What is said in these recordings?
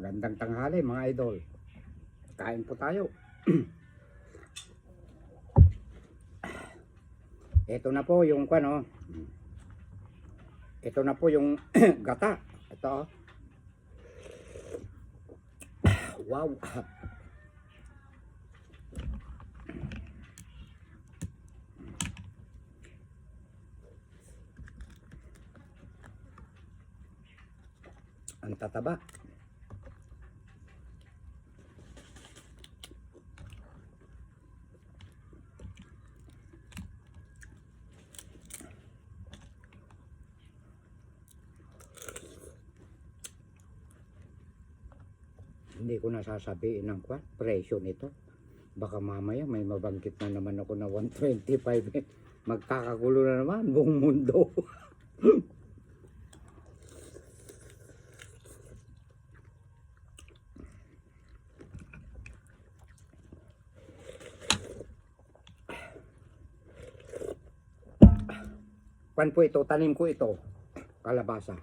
Magandang tanghali mga idol. Kain po tayo. Ito na po yung ano. Ito na po yung gata. Ito. Wow. Ang tataba. Hindi ko nasasabihin ng presyo nito. Baka mamaya may mabanggit na naman ako na 125. Magkakagulo na naman buong mundo. Pan po ito, tanim ko ito, kalabasa.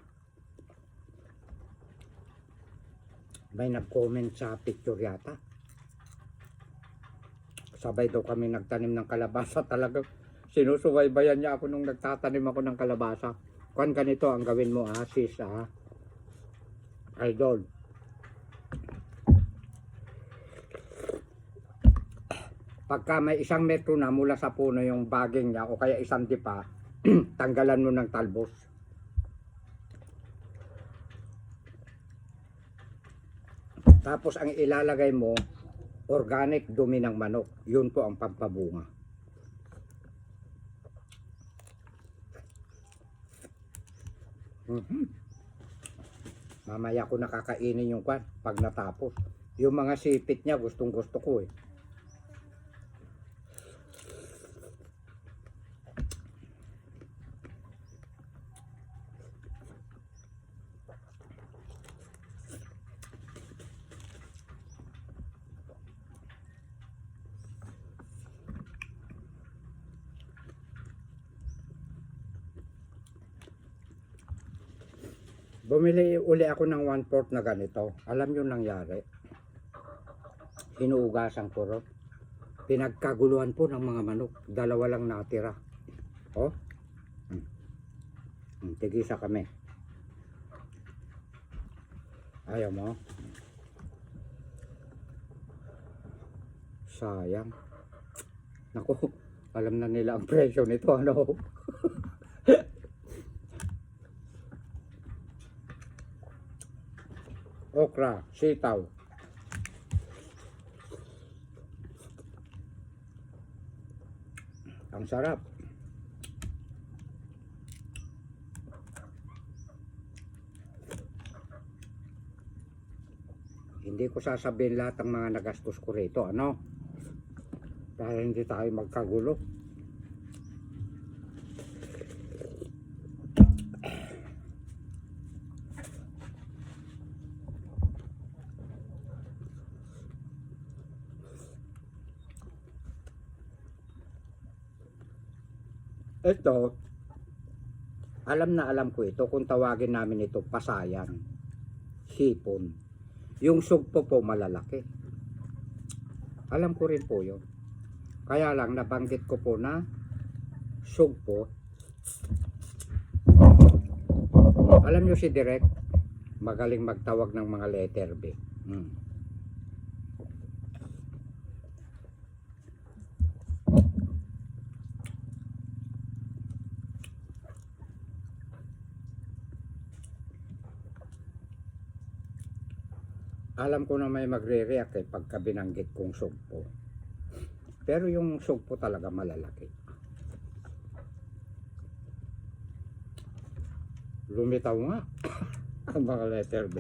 May nag-comment sa picture yata. Sabay daw kami nagtanim ng kalabasa. Talaga sinusubaybayan niya ako nung nagtatanim ako ng kalabasa. Kung ganito ang gawin mo sis idol. Pagka may 1 metro na mula sa puno yung baging niya o kaya 1 dipa, tanggalan mo ng talbos. Tapos ang ilalagay mo, organic dumi ng manok. Yun po ang pampabunga. Mamaya ko nakakainin yung pag natapos. Yung mga sipit niya gustong gusto ko eh. Bumili uli ako ng 1/4 na ganito. Alam nyo nangyari? Hinuugasan ko ron. Pinagkaguluhan po ng mga manok. 2 lang natira. Oh. Tigisa kami. Ayaw mo? Sayang. Naku, alam na nila ang presyo nito. Ano? Okra, sitaw. Ang sarap. Hindi ko sasabihin lahat ng mga nagastos ko rito, ano? Dahil hindi tayo magkagulo. Ito, alam na alam ko ito, kung tawagin namin ito pasayan, hipon. Yung sugpo po malalaki. Alam ko rin po yun. Kaya lang nabanggit ko po na sugpo. Alam nyo si Direk, magaling magtawag ng mga letter B. Alam ko na may magre-react pagka binanggit kong sugpo. Pero yung sugpo talaga malalaki. Lumitaw nga ang mga letter B.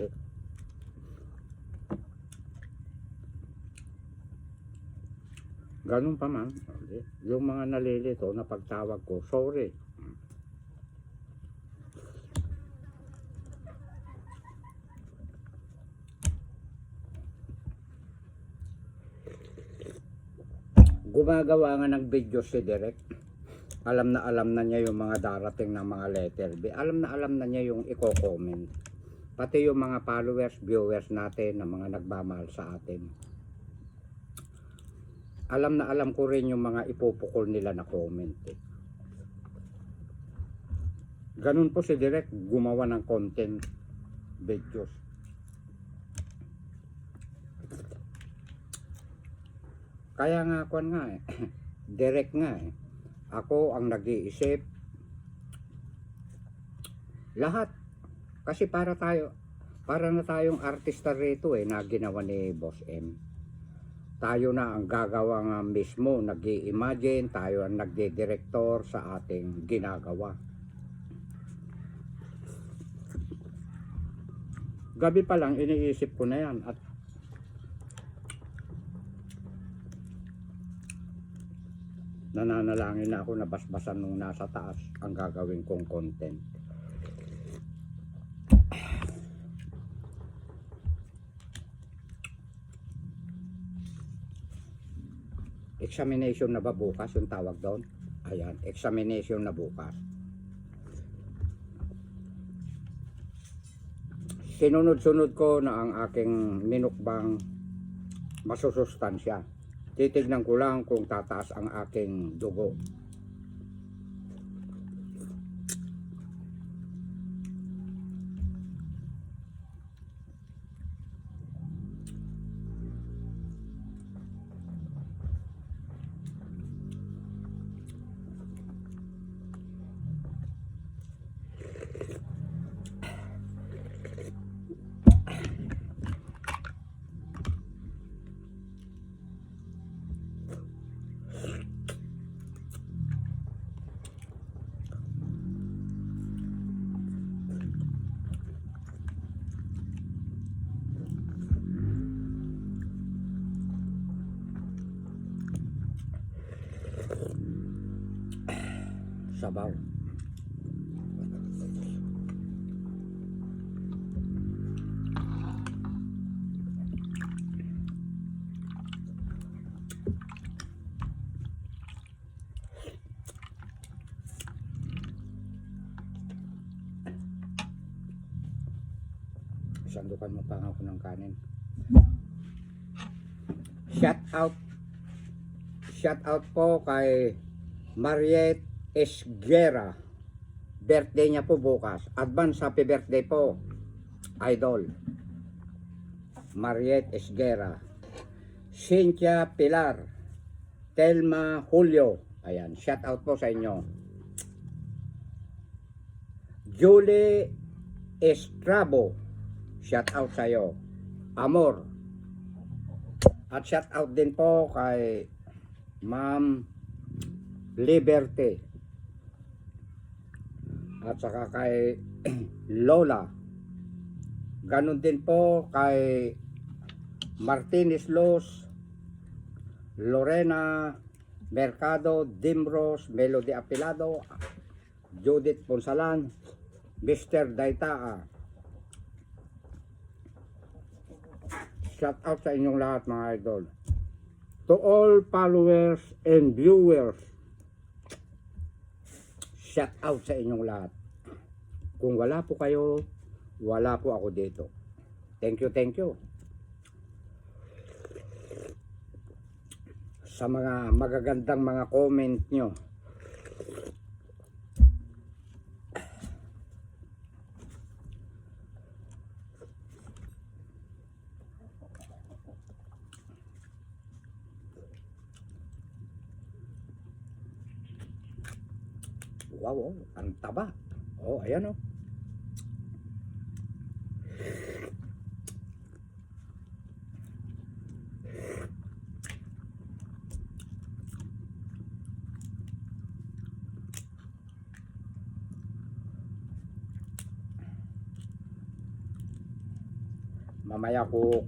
Ganun pa man. Yung mga nalilito na pagtawag ko, sorry. Gumagawa nga ng video si Direk. Alam na niya yung mga darating ng mga letter B. Alam na niya yung i-comment. pati yung mga followers, viewers natin na mga nagmamahal sa atin. Alam na alam ko rin yung mga ipupukol nila na comment eh. Ganun po si Direk gumawa ng content videos. Kaya nga ako nga eh, Direk nga eh. Ako ang nag-iisip. Lahat. Kasi para na tayong artista rito eh, na ginawa ni Boss M. Tayo na ang gagawa nga mismo, nag-i-imagine, tayo ang nagdi-director sa ating ginagawa. Gabi pa lang iniisip ko na yan at nananalangin na ako na basbasan nung nasa taas ang gagawin kong content. Examination na ba bukas yung tawag doon? Ayan, examination na bukas. Sinunod-sunod ko na ang aking minukbang masusustansya. Titignan ko lang kung tataas ang aking dugo. Sabaw. Sandukan mo pa ako ng kanin. Shout out po kay Mariette Esguera. Birthday niya po bukas. Advance happy birthday po, idol. Mariette Esguera. Cynthia Pilar. Telma Julio. Ayan, shout out po sa inyo. Julie Estrabo. Shout out sa iyo. Amor. At shout out din po kay Ma'am Liberty. At saka kay Lola. Ganon din po kay Martinez Los, Lorena Mercado, Dimros, Melody Apilado, Judith Ponsalan, Mr. Daitaa. Shout out sa inyong lahat mga idol. To all followers and viewers, shout out sa inyong lahat. Kung wala po kayo, wala po ako dito. Thank you, thank you. Sa mga magagandang mga comment nyo. Wow, oh, ang taba. Oh, ayan oh. Mamaya ko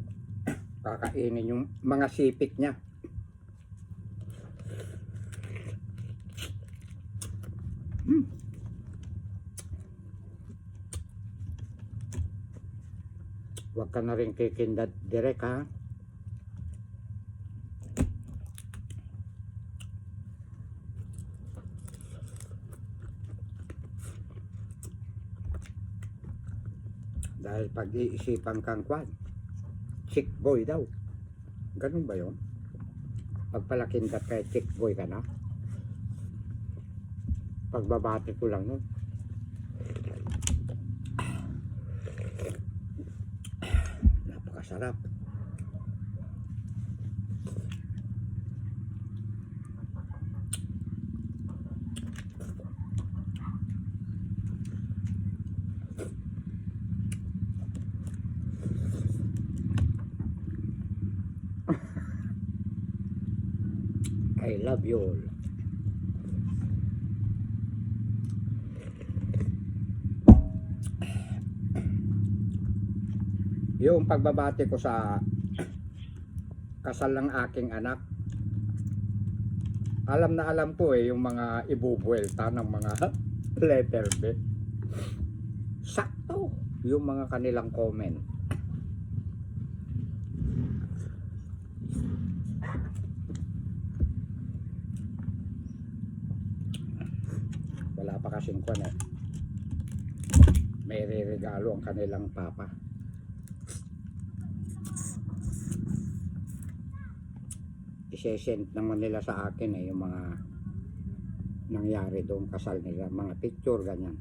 kakainin yung mga sipit niya. Huwag ka na rin kikindat direct ha. Dahil Dahil pag-iisipan kang kwan, chick boy daw. Ganun ba yun? Pagpalakin ka kay chick boy ka na? Pagbabati ko lang nun. Napakasarap. I love you all. Yung pagbabati ko sa kasal ng aking anak, alam na alam ko yung mga ibubuelta ng mga letter B. Sakto yung mga kanilang comment. Wala pa kasing kwan eh. May regalo ang kanilang papa. I-send naman nila sa akin yung mga nangyari doon kasal nila, mga picture ganyan.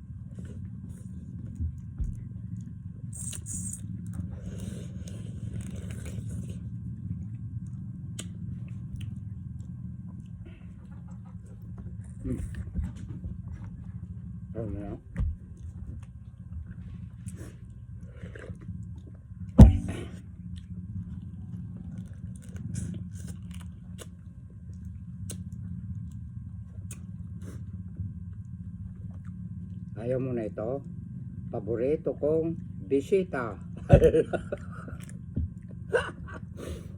Ano na? Ayaw mo na ito? Paborito kong bisita.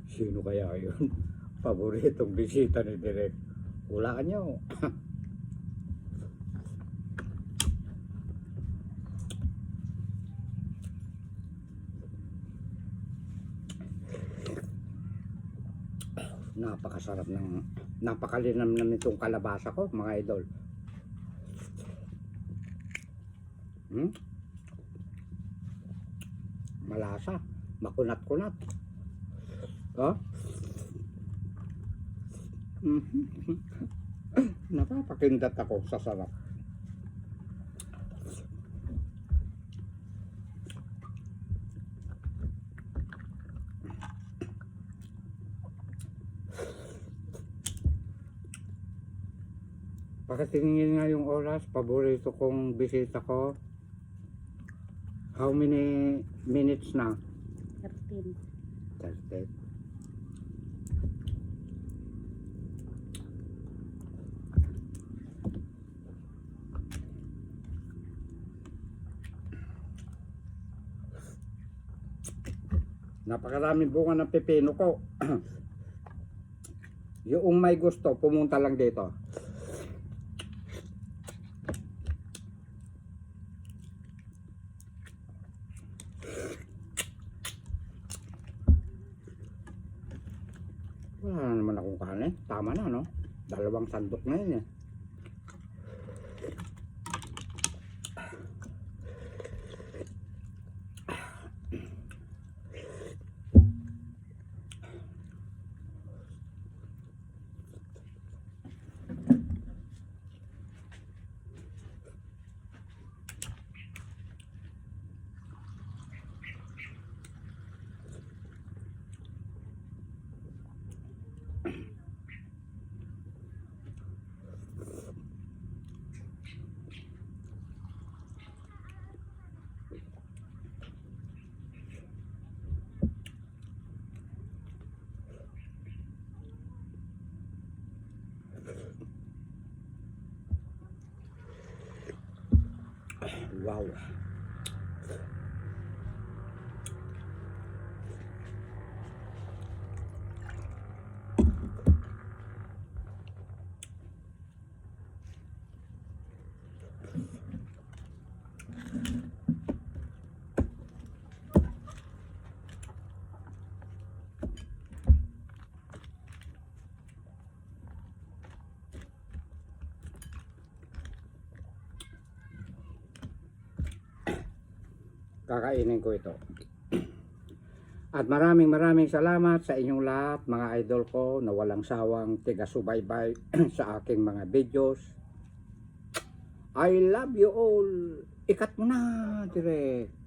Sino kaya yun? Paboritong bisita ni Direk. Hulaan nyo. Napakasarap ng, napakalinam na nitong kalabasa ko, mga idol. Malasa, makunat-kunat. Oh? Napapakindat ako sa sarap. Pagkatingin nga yung oras, paborito kong bisita ko. How many minutes na? 13. 13. Napakaraming bunga ng pepino ko. Yung may gusto, pumunta lang dito. Wala na naman akong kanin. Tama na, no? 2 sandok na yun eh. Wow. Kakainin ko ito. At maraming salamat sa inyong lahat, mga idol ko, na walang sawang tiga-subaybay sa aking mga videos. I love you all. Ikat mo na, direk.